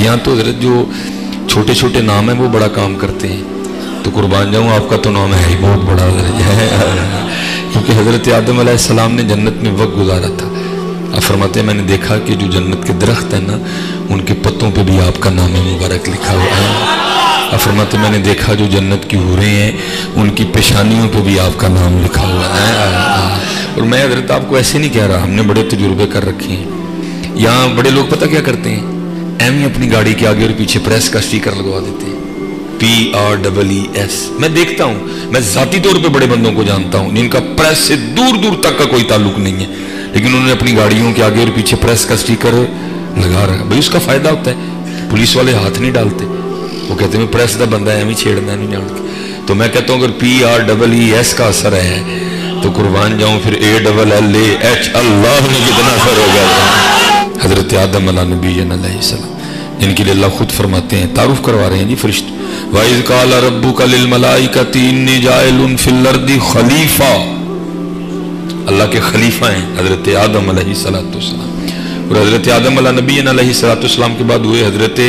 यहाँ तो हजरत जो छोटे छोटे नाम हैं वो बड़ा काम करते हैं, तो कुर्बान जाऊँ आपका तो नाम है ही बहुत बड़ा है, क्योंकि हजरत आदम अलैहिस्सलाम ने जन्नत में वक्त गुजारा था। आप फरमाते हैं मैंने देखा कि जो जन्नत के दरख्त हैं ना उनके पत्तों पे भी आपका नाम मुबारक लिखा हुआ है। आप फरमाते मैंने देखा जो जन्नत की हूरें हैं उनकी पेशानियों पे भी आपका नाम लिखा हुआ है। और मैं हजरत आपको ऐसे नहीं कह रहा, हमने बड़े तजुर्बे कर रखे हैं। यहाँ बड़े लोग पता क्या करते हैं, एम अपनी गाड़ी के आगे और पीछे प्रेस का स्टिकर लगवा देते हैं, PREES। मैं देखता हूँ, मैं जाती तौर पे बड़े बंदों को जानता हूँ जिनका प्रेस से दूर दूर तक का कोई ताल्लुक नहीं है, लेकिन उन्होंने अपनी गाड़ियों के आगे और पीछे प्रेस का स्टिकर लगा रखा। भाई उसका फायदा होता है, पुलिस वाले हाथ नहीं डालते, वो कहते हैं प्रेस का बंदा है, छेड़ना नहीं जान के। तो मैं कहता हूँ अगर PREES का असर है तो कुर्बान जाऊँ फिर ALLAH अल्लाह में कितना असर होगा। हजरत आदम अलैहिस्सलाम जिनके लिए अल्लाह खुद फरमाते हैं, तारुफ करवा रहे हैं जी फरिश्ते, वाइज़ क़ाल रब्बुका लिल मलाइकति इन्नी जाइलुन फिल अर्दि खलीफा। अल्लाह के खलीफा हैं हजरत आदम अलैहिस्सलाम, और हजरत आदम अलैहिस्सलाम के बाद हुए हजरत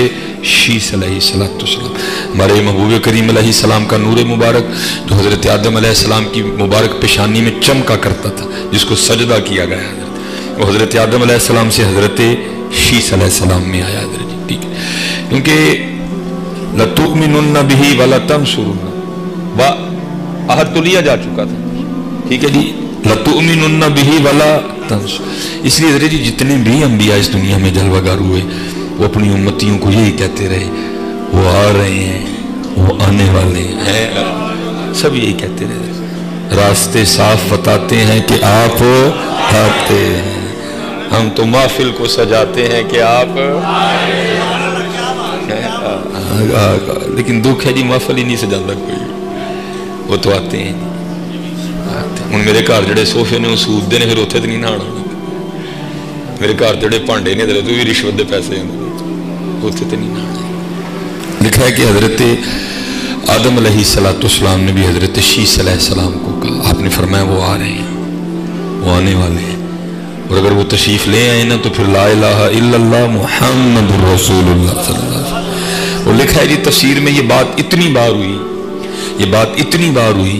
शीस अलैहिस्सलाम, हमारे महबूब करीम अलैहिस्सलाम का नूर मुबारक जो हजरत आदम अलैहिस्सलाम की मुबारक पेशानी में चमका करता था, जिसको सजदा किया गया वो हजरत आदम अलैहिस्सलाम से हजरत शीस अलैहिस्सलाम में आया। ठीक है, क्योंकि लतुमिनुन्ना बिही व लतंसुरुन्ना व अहद तो लिया जा चुका था। ठीक है जी, लतुमिनुन्ना बिही व लतंसुरुन्ना, इसलिए हजरत जी जितने भी अंबिया इस दुनिया में जलवागर हुए वो अपनी उम्मतियों को यही कहते रहे, वो आ रहे हैं, वो आने वाले हैं, सब यही कहते रहे। रास्ते साफ बताते हैं कि आप आते हैं, हम तो महफिल को सजाते हैं कि आप लेकिन दुख है जी महफिल ही नहीं सजाता कोई, वो तो आते हैं। ਹੁਣ मेरे घर ਜਿਹੜੇ सोफे ने सूदते हैं फिर उत्थे तो नहीं नहाना, मेरे घर ਜਿਹੜੇ ਭਾਂਡੇ ने तो भी रिश्वत के पैसे उत्थे तो नहीं नहाना। लिखा है कि हजरत आदम अलैहिस्सलाम ने भी हजरत शीस अलैहिस्सलाम को कहा, आपने फरमाया वो आ रहे हैं, वो आने वाले हैं, और अगर वो तशरीफ ले आए ना तो फिर ला इलाहा इल्लल्लाह मुहम्मदुर रसूलुल्लाह सल्लल्लाहु अलैहि वसल्लम। और लिखा है जी तफसीर में ये बात इतनी बार हुई, ये बात इतनी बार हुई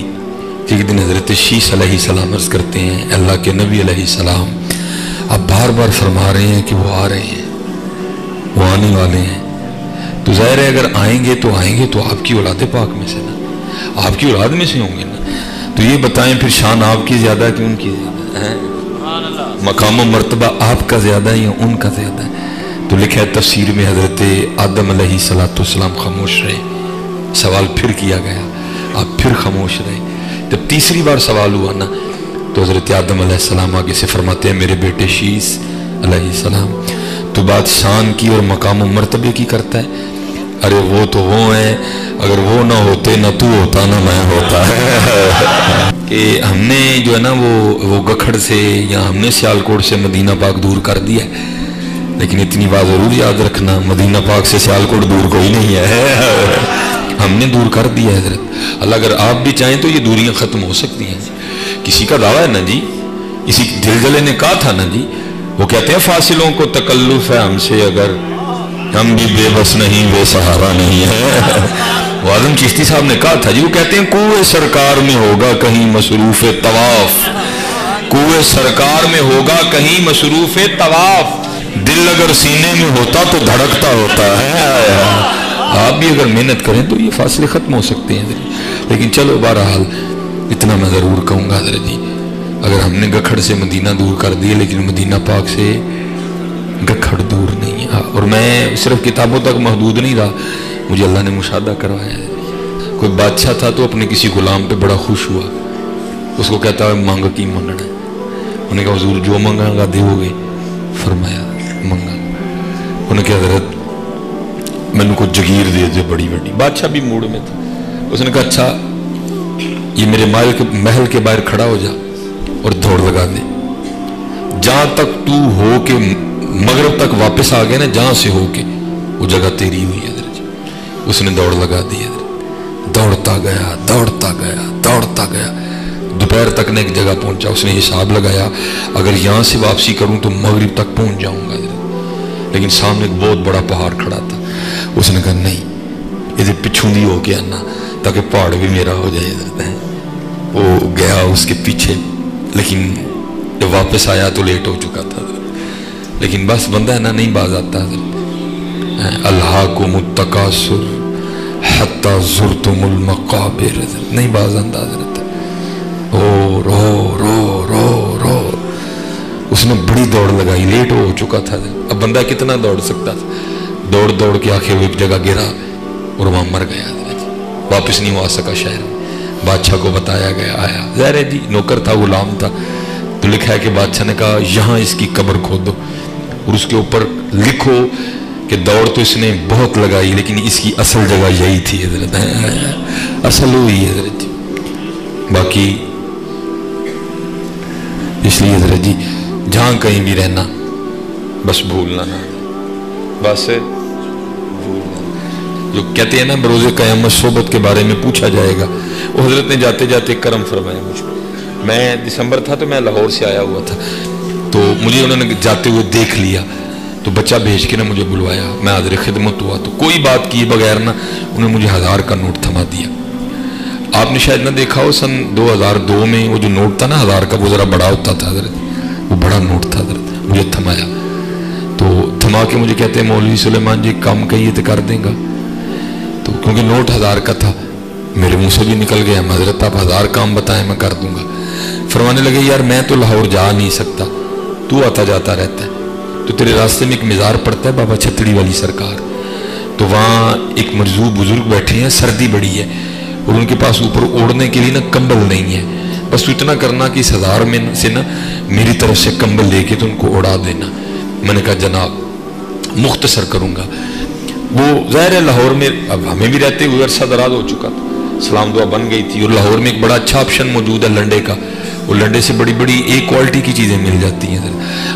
कि एक दिन हजरत शीस अलैहिस्सलाम अर्ज़ करते हैं, अल्लाह के नबी अलैहिस्सलाम आप बार बार फरमा रहे हैं कि वो आ रहे हैं, वो आने वाले हैं, तो ज़ाहिर है अगर आएंगे तो आपकी औलाद पाक में से ना, आपकी औलाद में से होंगे ना, तो ये बताएं फिर शान आपकी ज़्यादा कि उनकी ज़्यादा है, मकाम व मर्तबा आपका ज़्यादा है या उनका ज़्यादा है। तो लिखा है तफसीर में हजरत आदम अलैहिस्सलाम खामोश रहे, सवाल फिर किया गया, आप फिर खामोश रहे। जब तीसरी बार सवाल हुआ ना तो हजरत आदम अलैहिस्सलाम आगे से फरमाते हैं, मेरे बेटे शीस अलैहिस्सलाम तो बात शान की और मकाम व मर्तबे की करता है, अरे वो तो वो हैं, अगर वो ना होते ना तू होता ना मैं होता है। कि हमने जो है ना वो गखड़ से या हमने सियालकोट से मदीना पाक दूर कर दिया, लेकिन इतनी बात ज़रूर याद रखना, मदीना पाक से सियालकोट दूर कोई नहीं है, हमने दूर कर दिया है हजरत। अल्लाह अगर आप भी चाहें तो ये दूरियां ख़त्म हो सकती हैं। किसी का दावा है ना जी, किसी दिलजले ने कहा था ना जी, वो कहते हैं फासिलों को तकल्लुफ़ है हमसे, अगर हम भी बेबस नहीं बेसहारा नहीं है। वो आज़म चिश्ती साहब ने कहा था जी, वो कहते हैं कुएं सरकार में होगा कहीं मसरूफ़ तवाफ, कुएं सरकार में होगा कहीं मसरूफ़ तवाफ, दिल अगर सीने में होता तो धड़कता होता है। आप भी अगर मेहनत करें तो ये फासले ख़त्म हो सकते हैं। लेकिन चलो बहरहाल इतना मैं ज़रूर कहूँगा हज़रत जी, अगर हमने गखड़ से मदीना दूर कर दिए लेकिन मदीना पाक से गखड़ दूर नहीं है। और मैं सिर्फ किताबों तक महदूद नहीं रहा, मुझे अल्लाह ने मुशाहदा करवाया है। कोई बादशाह था तो अपने किसी गुलाम पे बड़ा खुश हुआ, उसको कहता है मांग की मंगना है, उन्होंने कहा हुजूर जो मंगागा दोगे, फरमाया मंगा, उन्होंने कहा हज़रत मैंने को जगीर दे दे बड़ी बड़ी। बादशाह भी मूड में था, उसने कहा अच्छा ये मेरे महल के बाहर खड़ा हो जा और दौड़ लगा दे, जहां तक तू हो के मगरब तक वापस आ गया ना, जहां से हो के वो जगह तेरी हुई है। उसने दौड़ लगा दी, दौड़ता गया दौड़ता गया दौड़ता गया, दोपहर तक ने एक जगह पहुंचा। उसने हिसाब लगाया अगर यहाँ से वापसी करूं तो मगरिब तक पहुंच जाऊंगा, लेकिन सामने एक बहुत बड़ा पहाड़ खड़ा था। उसने कहा नहीं, ये पिछू दी हो के आना ताकि पहाड़ भी मेरा हो जाए। वो गया उसके पीछे, लेकिन जब वापस आया तो लेट हो चुका था। लेकिन बस बंदा है ना, नहीं बाज आता। अल्लाह को मुत्तकासुर हत्ता ज़ुरतुमुल मक़ाबिर, नहीं बाज आता। रो रो रो रो रो, उसने बड़ी दौड़ लगाई, लेट हो चुका था। अब बंदा कितना दौड़ सकता था? दौड़ दौड़ के आखिर वो एक जगह गिरा और वहां मर गया। वापस नहीं आ सका शहर में। बादशाह को बताया गया, आया, ज़ाहिर है जी नौकर था, गुलाम था। तो लिखा है कि बादशाह ने कहा यहाँ इसकी कब्र खोदो और उसके ऊपर लिखो कि दौड़ तो इसने बहुत लगाई लेकिन इसकी असल जगह यही थी हज़रत, असल हुई है हज़रत जी। बाकी इसलिए हज़रत जी जहाँ कहीं भी रहना बस भूलना ना, बस भूलना। जो कहते हैं ना बरोज़े क़यामत सोबत के बारे में पूछा जाएगा, वो हज़रत ने जाते जाते करम फरमाया मुझ पर। मैं दिसंबर था तो मैं लाहौर से आया हुआ था, तो मुझे उन्होंने जाते हुए देख लिया, तो बच्चा भेज के ना मुझे बुलवाया। मैं हाज़िर खिदमत हुआ तो कोई बात किए बगैर ना उन्होंने मुझे 1000 का नोट थमा दिया। आपने शायद ना देखा हो, सन 2002 में वो जो नोट था ना 1000 का, वो ज़रा बड़ा होता था हज़रत, वो बड़ा नोट था हज़रत। मुझे थमाया, तो थमा के मुझे कहते हैं मौलवी सुलेमान जी काम कहिए तो कर देगा। तो क्योंकि नोट 1000 का था, मेरे मुंह से भी निकल गया, हज़रत आप 1000 काम बताएं मैं कर दूंगा। फरमाने लगे यार मैं तो लाहौर जा नहीं सकता, तू आता जाता रहता है, तो तेरे रास्ते में एक मज़ार पड़ता है बाबा छतड़ी वाली सरकार, तो वहाँ एक मरजूब बुजुर्ग बैठे हैं, सर्दी बड़ी है और उनके पास ऊपर ओढ़ने के लिए ना कंबल नहीं है, बस तू इतना करना कि इस 1000 में से ना मेरी तरफ से कंबल लेके तो उनको उड़ा देना। मैंने कहा जनाब मुख्तसर करूँगा। वो ज़ाहिर है लाहौर में अब हमें भी रहते हुए अरसा दराज हो चुका था, सलाम दुआ बन गई थी, और लाहौर में एक बड़ा अच्छा ऑप्शन मौजूद है लंडे का, वो लंडे से बड़ी बड़ी एक क्वालिटी की चीज़ें मिल जाती हैं।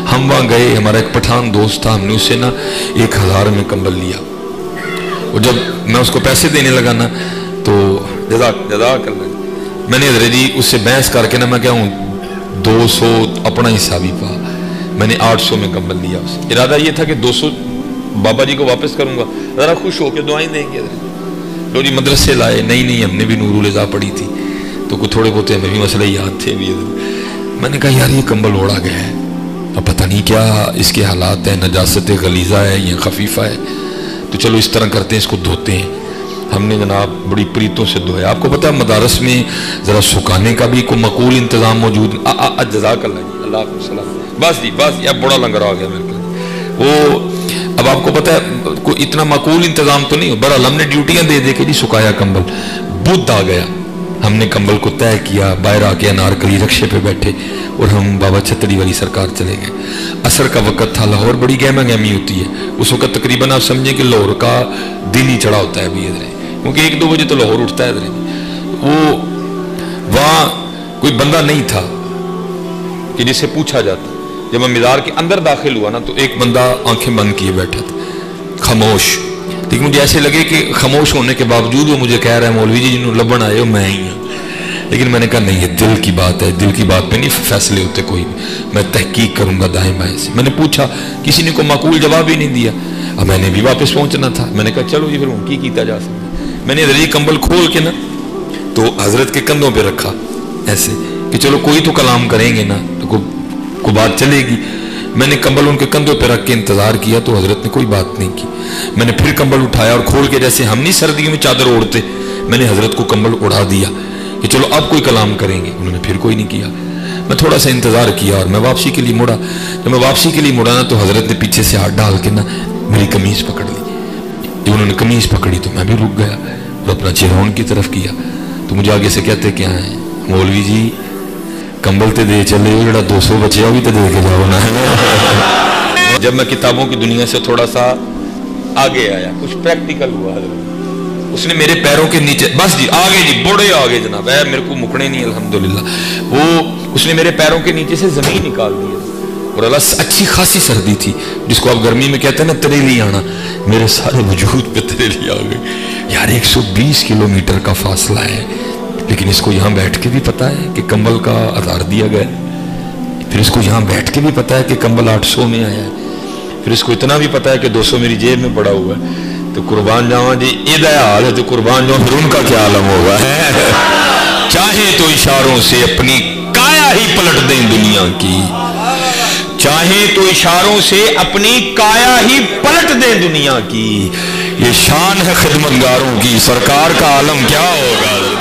हम वहाँ गए, हमारा एक पठान दोस्त था, हमने उससे ना 1000 में कंबल लिया, और जब मैं उसको पैसे देने लगा ना तो जज़ाक अल्लाह, मैंने हज़रत जी उससे बहस करके ना मैं क्या हूँ 200 अपना हिस्सा भी पा, मैंने 800 में कंबल लिया उससे। इरादा ये था कि 200 बाबा जी को वापस करूँगा, ज़रा खुश होकर दुआएं देंगे। लो जी मदरसे लाए, नहीं हमने भी नूरुल इज़ा पढ़ी थी, तो कुछ थोड़े बहुत हमें भी मसले याद थे भी। मैंने कहा यार ये कंबल ओढ़ा गया है, अब पता नहीं क्या इसके हालात है, नजासत गलीज़ा है या खफीफ़ा है, तो चलो इस तरह करते हैं, इसको धोते हैं। हमने जनाब बड़ी प्रीतों से धोया। आपको पता है मदारस में ज़रा सुखाने का भी कोई मकूल इंतज़ाम मौजूद। जज़ाक अल्लाह जी, अल्लाह सलाम। बस जी बस, या बड़ा लंगर आ गया मेरे को। वो अब आपको पता है कोई इतना मकूल इंतज़ाम तो नहीं हो, बहरहाल हमने ड्यूटियाँ दे के जी सुखाया कंबल। बुध आ गया, हमने कंबल को तय किया, बाहर आके अनारकली रक्शे पे बैठे और हम बाबा छतड़ी वाली सरकार चले गए। असर का वक़्त था, लाहौर बड़ी गहमा गहमी होती है उस वक़्त, तकरीबन आप समझें कि लाहौर का दिन ही चढ़ा होता है अभी इधर, क्योंकि 1-2 बजे तो लाहौर उठता है इधर। वो वहाँ कोई बंदा नहीं था कि जिससे पूछा जाता। जब मैं मीज़ार के अंदर दाखिल हुआ ना तो एक बंदा आंखें बंद किए बैठा था, खामोश। लेकिन मुझे ऐसे लगे कि खामोश होने के बावजूद वो मुझे कह रहा है मौलवी जी जिन्होंने लबन आए हो मैं ही हूँ। लेकिन मैंने कहा नहीं, ये दिल की बात है, दिल की बात पे नहीं फैसले होते कोई भी, मैं तहकीक करूँगा दाएं बाएं से। मैंने पूछा, किसी ने कोई माकूल जवाब ही नहीं दिया। अब मैंने भी वापस पहुँचना था, मैंने कहा चलो जी फिर की कीता जा सकता। मैंने इधर कंबल खोल के ना तो हजरत के कंधों पर रखा ऐसे कि चलो कोई तो कलाम करेंगे ना तो को बात चलेगी। मैंने कंबल उनके कंधों पर रख के इंतजार किया तो हजरत ने कोई बात नहीं की। मैंने फिर कंबल उठाया और खोल के, जैसे हम नहीं सर्दियों में चादर ओढ़ते, मैंने हजरत को कंबल उड़ा दिया कि चलो अब कोई कलाम करेंगे। उन्होंने फिर कोई नहीं किया। मैं थोड़ा सा इंतजार किया और मैं वापसी के लिए मुड़ा। जब मैं वापसी के लिए मुड़ा ना तो हजरत ने पीछे से हाथ डाल के ना मेरी कमीज पकड़ ली। जब उन्होंने कमीज पकड़ी तो मैं भी रुक गया और अपना चेहरा उनकी तरफ किया। तो मुझे आगे से कहते क्या है, मौलवी जी कंबल ते दे चले, जो 200 बचे भी तो दे के जाओ ना। जब मैं किताबों की दुनिया से थोड़ा सा आगे आया, कुछ प्रैक्टिकल हुआ, उसने मेरे पैरों के नीचे, बस जी आगे जी बड़े आगे जनाब, मेरे को मुकने नहीं अल्हम्दुलिल्लाह, वो उसने मेरे पैरों के नीचे से जमीन निकाल दी और अल्लाह अच्छी खासी सर्दी थी, जिसको आप गर्मी में कहते हैं ना तरेली आना, मेरे सारे वजूद पे तरेली आ गई। यार 120 किलोमीटर का फासला है, लेकिन इसको यहाँ बैठ के भी पता है कि कंबल का आधार दिया गया, फिर इसको यहाँ बैठ के भी पता है कि कंबल 800 में आया है, फिर इसको इतना भी पता है कि 200 मेरी जेब में पड़ा हुआ है। تو قربان جاؤں جی یہ حال ہے تو قربان جاؤں پھر ان کا کیا عالم ہوگا چاہے تو اشاروں سے اپنی کایا ہی پلٹ دیں دنیا کی چاہے تو اشاروں سے اپنی کایا ہی پلٹ دیں دنیا کی یہ شان ہے خدمتگاروں کی سرکار کا عالم کیا ہوگا